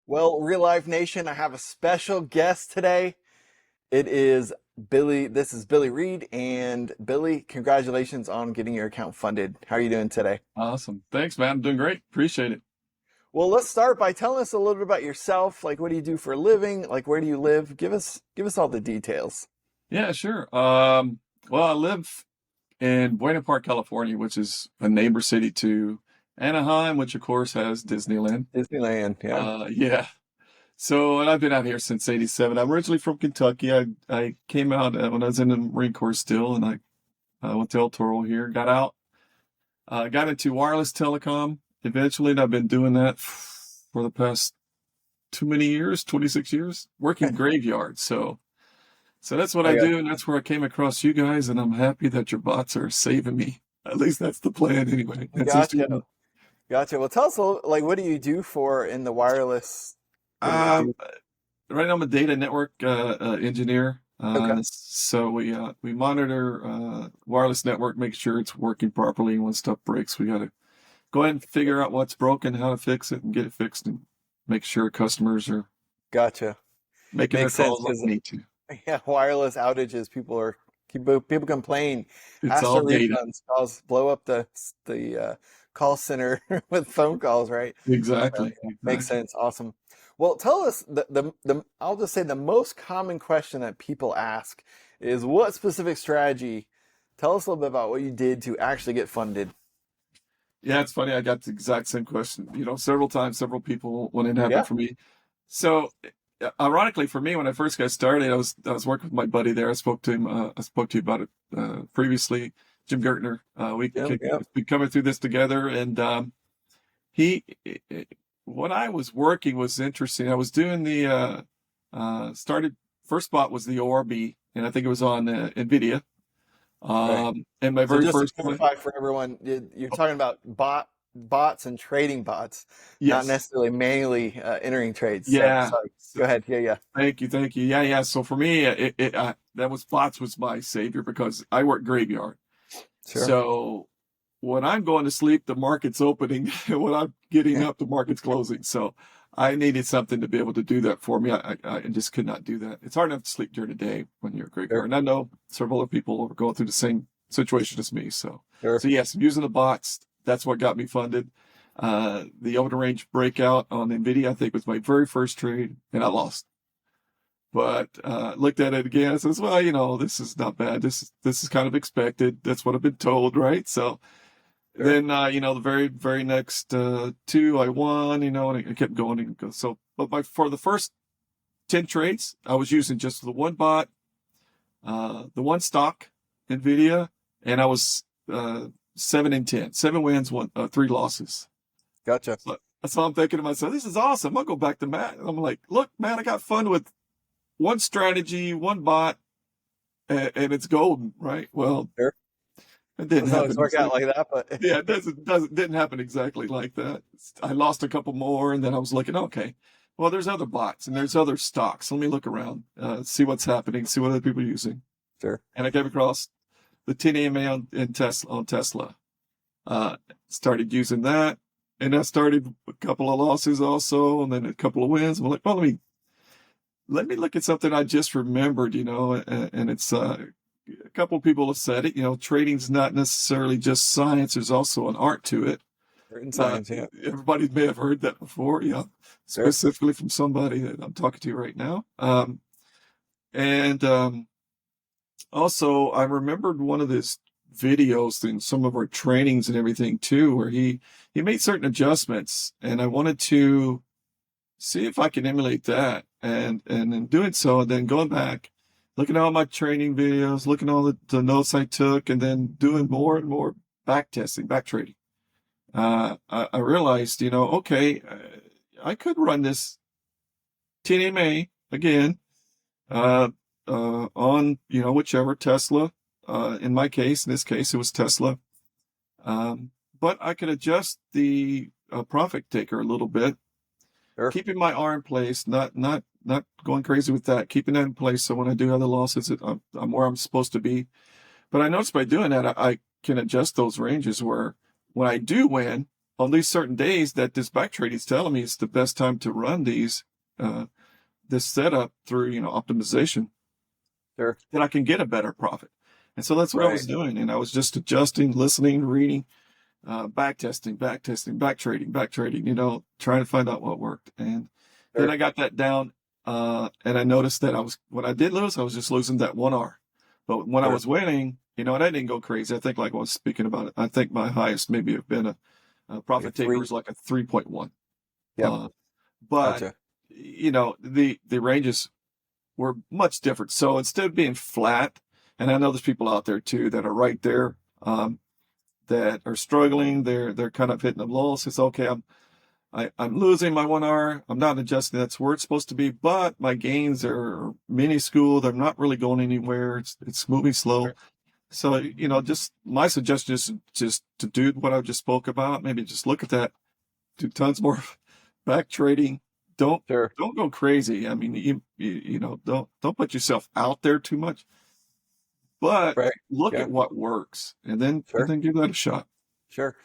Well, Real Life Nation, I have a special guest today. It is Billy. This is Billy Reid. And Billy, congratulations on getting your account funded. How are you doing today? Awesome. Thanks, man. I'm doing great. Appreciate it. Well, let's start by telling us a little bit about yourself. Like, what do you do for a living? Like, where do you live? Give us all the details. Yeah, sure. Well, I live in Buena Park, California, which is a neighbor city to Anaheim, which of course has Disneyland. Disneyland, yeah. Yeah. So, and I've been out here since '87. I'm originally from Kentucky. I came out when I was in the Marine Corps still, and I went to El Toro here, got out, got into wireless telecom eventually, and I've been doing that for the past too many years, 26 years, working graveyard. So that's what I I got do, and that's where I came across you guys, and I'm happy that your bots are saving me. At least that's the plan anyway. That's just gotcha. Gotcha. Well, tell us a little, like, what do you do for in the wireless? What do you um do? right now I'm a data network engineer. Okay. So we monitor wireless network, make sure it's working properly. When stuff breaks, we got to go ahead and figure out what's broken, how to fix it, and get it fixed, and make sure customers are Gotcha. making their Makes sense calls like because they need to. yeah, wireless outages. People complain, It's ask all for data. refunds, calls, blow up the call center with phone calls, right? So Exactly, yeah, makes exactly. sense. Awesome. Well, tell us the I'll just say the most common question that people ask is what specific strategy? Tell us a little bit about what you did to actually get funded. Yeah, it's funny. I got the exact same question, several times, several people when it happened Yeah. for me. So, ironically, for me, when I first got started, I was working with my buddy there. I spoke to him. I spoke to you about it previously, Jim Gertner. Yeah. Yeah. We coming through this together, and he, what I was working was interesting. I was doing the started first spot was the ORB, and I think it was on NVIDIA. Right. And my So very just to first one, clarify for everyone, you're talking about bots and trading bots, not yes, necessarily manually entering trades. So yeah. sorry. Go ahead. Yeah, yeah. Thank you, thank you. Yeah, yeah. So for me, that was bots was my savior because I work graveyard. Sure. So when I'm going to sleep, the market's opening. When I'm getting Yeah. up, the market's closing. So I needed something to be able to do that for me. I just could not do that. It's hard enough to sleep during the day when you're a Sure. graveyard. And I know several other people are going through the same situation as me. So Sure. yes, using the bots. That's what got me funded. The open range breakout on NVIDIA, I think, was my very first trade, and I lost. But looked at it again. I says, well, this is not bad. This is kind of expected. That's what I've been told, right? So Sure. then, the very very next two I won, and I kept going and go. So, but for the first 10 trades, I was using just the one bot, the one stock, Nvidia, and I was 7 and 10, 7 wins, one 3 losses. Gotcha. So I'm thinking to myself, this is awesome. I'll go back to Matt. And I'm like, look, man, I got fun with one strategy, one bot, and it's golden, right? Well, Sure. it didn't Doesn't always happen work out exactly. like that, Yeah, but didn't happen exactly like that. I lost a couple more, and then I was looking, okay, well, there's other bots and there's other stocks. Let me look around, see what's happening, see what other people are using. sure. And I came across the 10 EMA on Tesla. Started using that, and I started a couple of losses also, and then a couple of wins. I'm like, well, let me look at something I just remembered, and it's a couple of people have said it. Trading's not necessarily just science. There's also an art to it. Certain Uh, science, yeah. Everybody may have heard that before, Sure. specifically from somebody that I'm talking to right now. And Also, I remembered one of his videos in some of our trainings and everything too, where he made certain adjustments, and I wanted to see if I can emulate that. And in doing so, and then going back, looking at all my training videos, looking at all the notes I took, and then doing more and more back testing, back trading. I realized, okay, I could run this TNMA again, uh, on, whichever Tesla, in my case, in this case, it was Tesla. But I could adjust the profit taker a little bit, Sure. keeping my R in place, not going crazy with that, keeping that in place. So when I do have the losses, I'm where I'm supposed to be. But I noticed by doing that, I can adjust those ranges where when I do win, on these certain days that this back trading is telling me it's the best time to run this setup through, optimization, Sure. that I can get a better profit. And so that's what I Right. was doing. And I was just adjusting, listening, reading, back testing, back trading, trying to find out what worked. And then Sure. I got that down. And I noticed that when I did lose, I was just losing that 1 hour. But when I Sure. was winning, and I didn't go crazy. I think, like I was speaking about it, I think my highest maybe have been a Like a profit taker three. was like a 3.1. Yep. Uh, but, Gotcha. the ranges were much different. So instead of being flat, and I know there's people out there too that are right there, that are struggling. They're kind of hitting the lows. It's okay. I'm losing my 1 hour. I'm not adjusting. That's where it's supposed to be, but my gains are minuscule. They're not really going anywhere. It's moving slow. Sure. So, just my suggestion is just to do what I just spoke about. Maybe just look at that, do tons more back trading. Don't Sure. don't go crazy. I mean, don't put yourself out there too much, but Right. look Yeah. at what works and then Sure. give that a shot. Sure.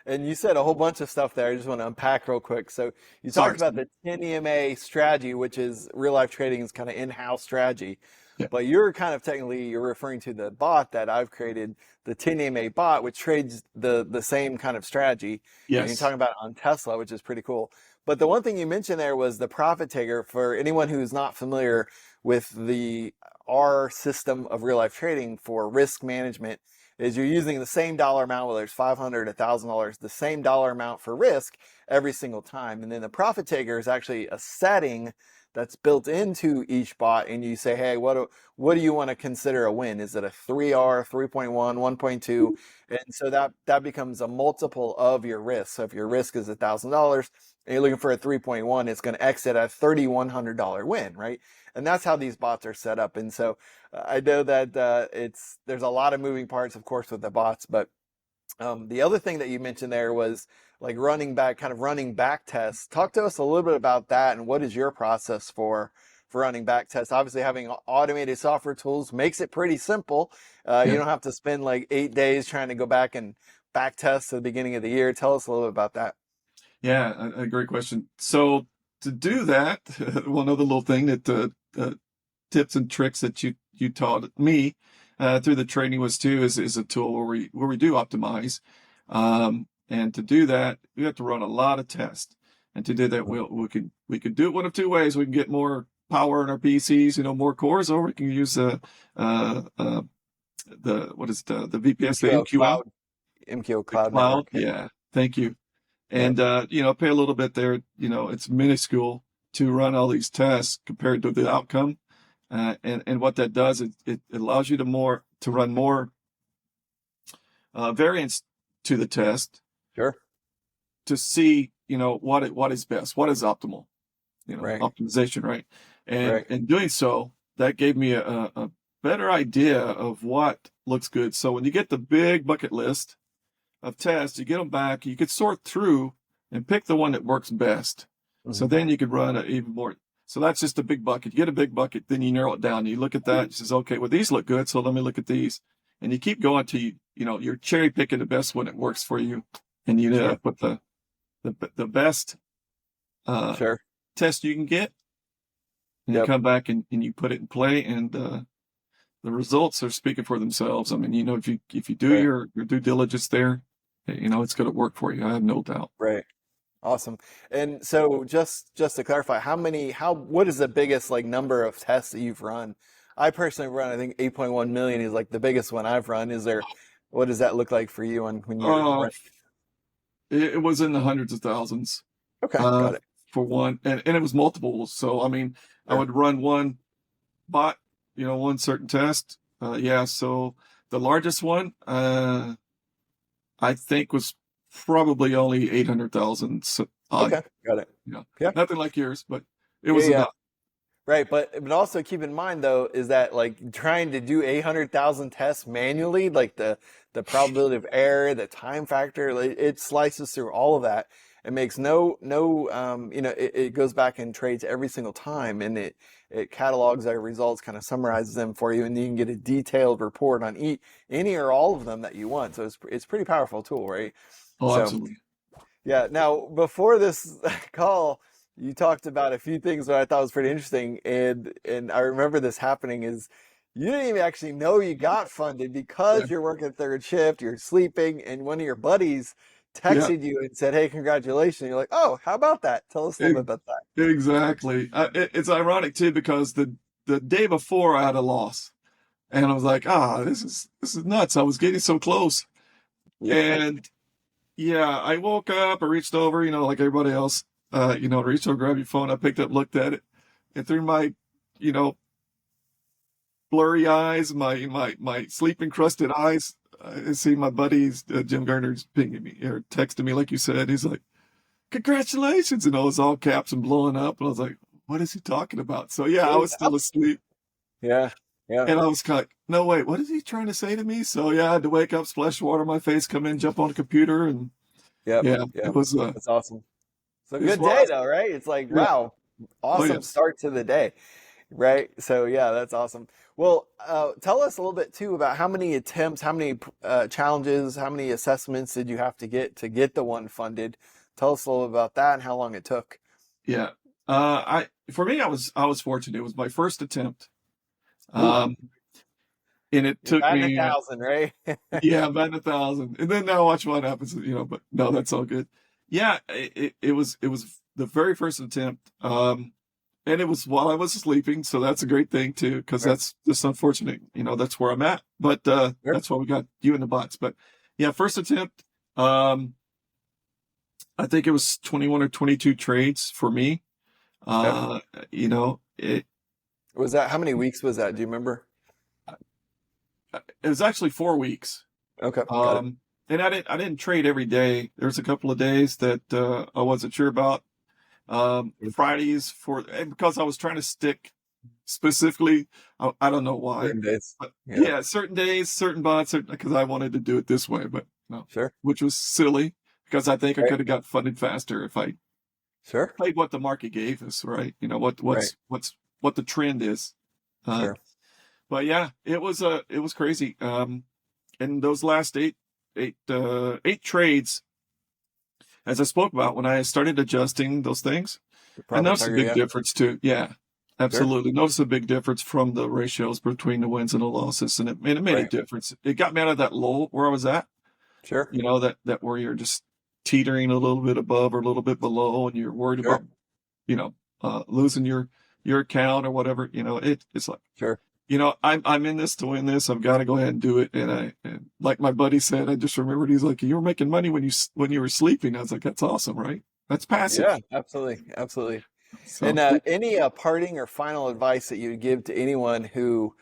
And you said a whole bunch of stuff there. I just want to unpack real quick. So you talked Sorry. about the 10 EMA strategy, which is real life trading's kind of in-house strategy. Yeah. But you're kind of technically you're referring to the bot that I've created, the 10 EMA bot, which trades the same kind of strategy. And you're Yes. talking about it on Tesla, which is pretty cool. But the one thing you mentioned there was the profit taker. For anyone who's not familiar with the our system of real life trading for risk management, is you're using the same dollar amount, whether it's $500, $1,000, the same dollar amount for risk every single time. And then the profit taker is actually a setting that's built into each bot. And you say, hey, what do you want to consider a win? Is it a 3R, 3.1, 1.2? And so that becomes a multiple of your risk. So if your risk is $1,000 and you're looking for a 3.1, it's going to exit at a $3,100 win, right? And that's how these bots are set up. And so I know that there's a lot of moving parts, of course, with the bots. But the other thing that you mentioned there was like running back tests. Talk to us a little bit about that, and what is your process for running back tests? Obviously, having automated software tools makes it pretty simple. You Yeah. don't have to spend like 8 days trying to go back and back test at the beginning of the year. Tell us a little bit about that. Yeah. A great question. So to do that, one other little thing that tips and tricks that you taught me through the training was too is a tool where we do optimize, and to do that we have to run a lot of tests, and to do that we could do it one of two ways. We can get more power in our PCs, more cores, or we can use the what is the VPS, the MQL MQL, Cloud, MQL the Cloud cloud. Network. Yeah, thank you. Yep. And pay a little bit there. It's minuscule to run all these tests compared to the outcome. And what that does, it allows you to run more variance to the test Sure. to see, what is best, what is optimal, Right. optimization, right? And Right. in doing so, that gave me a better idea of what looks good. So when you get the big bucket list of tests, you get them back, you could sort through and pick the one that works best. So Mhm. then you could run even more. So that's just a big bucket. You get a big bucket, then you narrow it down. You look at that, you says, okay, well, these look good, so let me look at these. And you keep going till you're cherry picking the best one that works for you. And you end Sure. up with the best Sure. test you can get. And you Yep. come back and you put it in play, and the results are speaking for themselves. I mean, if you do Right. your due diligence there, it's going to work for you. I have no doubt. Right. Awesome. And so just to clarify, what is the biggest like number of tests that you've run? I personally run, I think 8.1 million is like the biggest one I've run. What does that look like for you on when you're Uh, running? it was in the hundreds of thousands, Okay, uh, got it. for one, and it was multiple. So, I mean, I Sure. would run one bot, one certain test. Yeah. So the largest one, I think was probably only 800,000 odd. Okay, got it. Yeah. Yeah. Nothing like yours, but it Yeah, was yeah. enough. Right, but also keep in mind though is that like trying to do 800,000 tests manually, like the probability of error, the time factor, like, it slices through all of that. It makes no it goes back and trades every single time, and it catalogs our results, kind of summarizes them for you, and you can get a detailed report on any or all of them that you want. So it's pretty powerful tool, right? Oh, So absolutely. Yeah. Now, before this call, you talked about a few things that I thought was pretty interesting, and I remember this happening is you didn't even actually know you got funded Yeah. because you're working third shift, you're sleeping, and one of your buddies Yeah. texted you and said, "Hey, congratulations." You're like, "Oh, how about that? Tell us a little e- bit about that." Exactly. It's ironic too because the day before I had a loss, and I was like, this is nuts. I was getting so close, Yeah. and yeah, I woke up, I reached over, like everybody else, reached over, grabbed your phone, I picked up, looked at it, and through my, you know, blurry eyes, my sleep encrusted eyes, I see my buddies, Jim Garner's pinging me or texting me, like you said. He's like, "Congratulations!" And I was all caps and blowing up, and I was like, "What is he talking about?" So yeah, I was still asleep, Yeah. Yeah. and I was kind of, no, wait, what is he trying to say to me? So yeah, I had to wake up, splash water on my face, come in, jump on the computer, and Yep. yeah, Yep. That's awesome. So it's good one day of though, right? It's like, yeah, wow, oh yeah, awesome start to the day. Right. So yeah, that's awesome. Well, tell us a little bit too about how many attempts, how many challenges, how many assessments did you have to get the one funded? Tell us a little about that and how long it took. yeah. I for me, I was fortunate. It was my first attempt, Ooh, um, and it you're took batting a me thousand, right? yeah, about 1,000, and then now watch what happens. But no, that's all good. Yeah, it was the very first attempt, and it was while I was sleeping, so that's a great thing too, because Sure, that's just unfortunate. That's where I'm at, but sure. that's why we got you in the bots. But yeah, first attempt. I think it was 21 or 22 trades for me. Okay. Uh, you know, it Was that how many weeks was that? Do you remember? it was actually 4 weeks. Okay, got it. Um, and I didn't trade every day. There's a couple of days that I wasn't sure about. Fridays and because I was trying to stick specifically. I don't know why, Certain days. but Yeah, yeah, certain days, certain bots, because I wanted to do it this way, but no, sure. which was silly because I think I Right. could have got funded faster if I Sure. played what the market gave us, right? What Right. what the trend is. Uh, Sure. but yeah, it was crazy. And those last eight trades, as I spoke about when I started adjusting those things, The I profit noticed a target, big yeah. difference too. Yeah, Sure. absolutely. Noticed a big difference from the ratios between the wins and the losses, and it made a Right. difference. It got me out of that lull where I was at. Sure. That where you're just teetering a little bit above or a little bit below, and you're worried about Sure. you know losing your account or whatever. It's like Sure. I'm in this to win this. I've got to go ahead and do it. And like my buddy said, I just remembered he's like, you were making money when you were sleeping. I was like, that's awesome, right? That's Yeah, passive. absolutely. Absolutely. And So any parting or final advice that you would give to anyone who,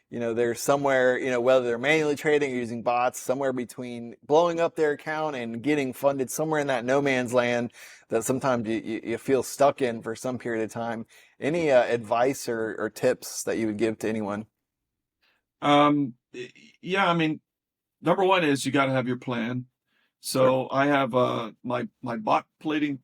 they're somewhere, whether they're manually trading or using bots, somewhere between blowing up their account and getting funded, somewhere in that no man's land that sometimes you feel stuck in for some period of time. Any advice or tips that you would give to anyone? um, yeah, I mean, number one is you got to have your plan. Sure. So I have my bot plating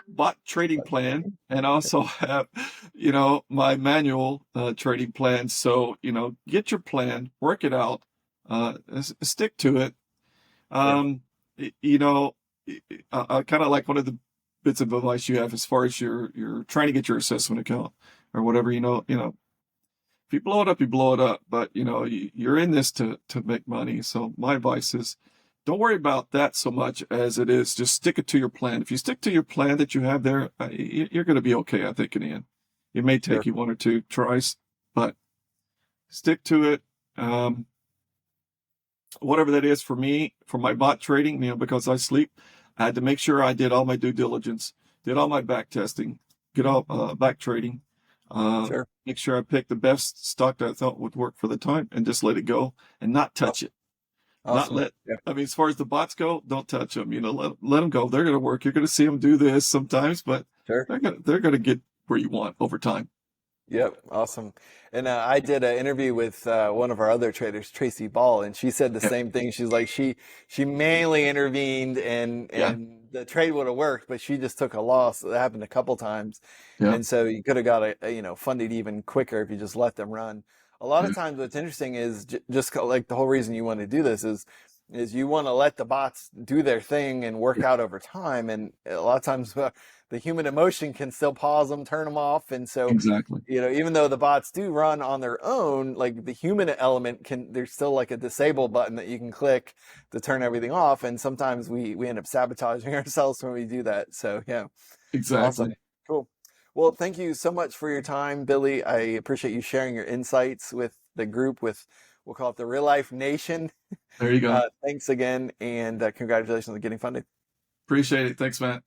bot trading plan, and also have my manual trading plan. So get your plan, work it out, stick to it. Sure. Um, you know, I kind of like one of the bits of advice you have as far as you're trying to get your assessment account or whatever. If you blow it up, you blow it up. But you're in this to make money. So my advice is, don't worry about that so much as it is just stick it to your plan. If you stick to your plan that you have there, you're going to be okay. I think in the end, it may take Sure. you one or two tries, but stick to it. Whatever that is for me, for my bot trading, because I sleep, I had to make sure I did all my due diligence, did all my back testing, get all back trading, Sure. make sure I picked the best stock that I thought would work for the time and just let it go and not touch it. Not Awesome. let, Yeah. I mean, as far as the bots go, don't touch them, let them go. They're going to work. You're going to see them do this sometimes, but Sure. they're going to get where you want over time. Yep, awesome. And I did an interview with one of our other traders, Tracy Ball, and she said the Yeah. same thing. She's like she manually intervened Yeah. and the trade would have worked, but she just took a loss. That happened a couple times, Yeah. and so you could have got funded even quicker if you just let them run. A lot Yeah. of times, what's interesting is just like the whole reason you want to do this is is you want to let the bots do their thing and work out over time. And a lot of times the human emotion can still pause them, turn them off. And so, Exactly. even though the bots do run on their own, like the human element there's still like a disable button that you can click to turn everything off. And sometimes we end up sabotaging ourselves when we do that. So yeah, awesome. Exactly. Cool. Well, thank you so much for your time, Billy. I appreciate you sharing your insights with the group, we'll call it the Real Life Nation. There you go. Thanks again, and congratulations on getting funded. Appreciate it. Thanks, Matt.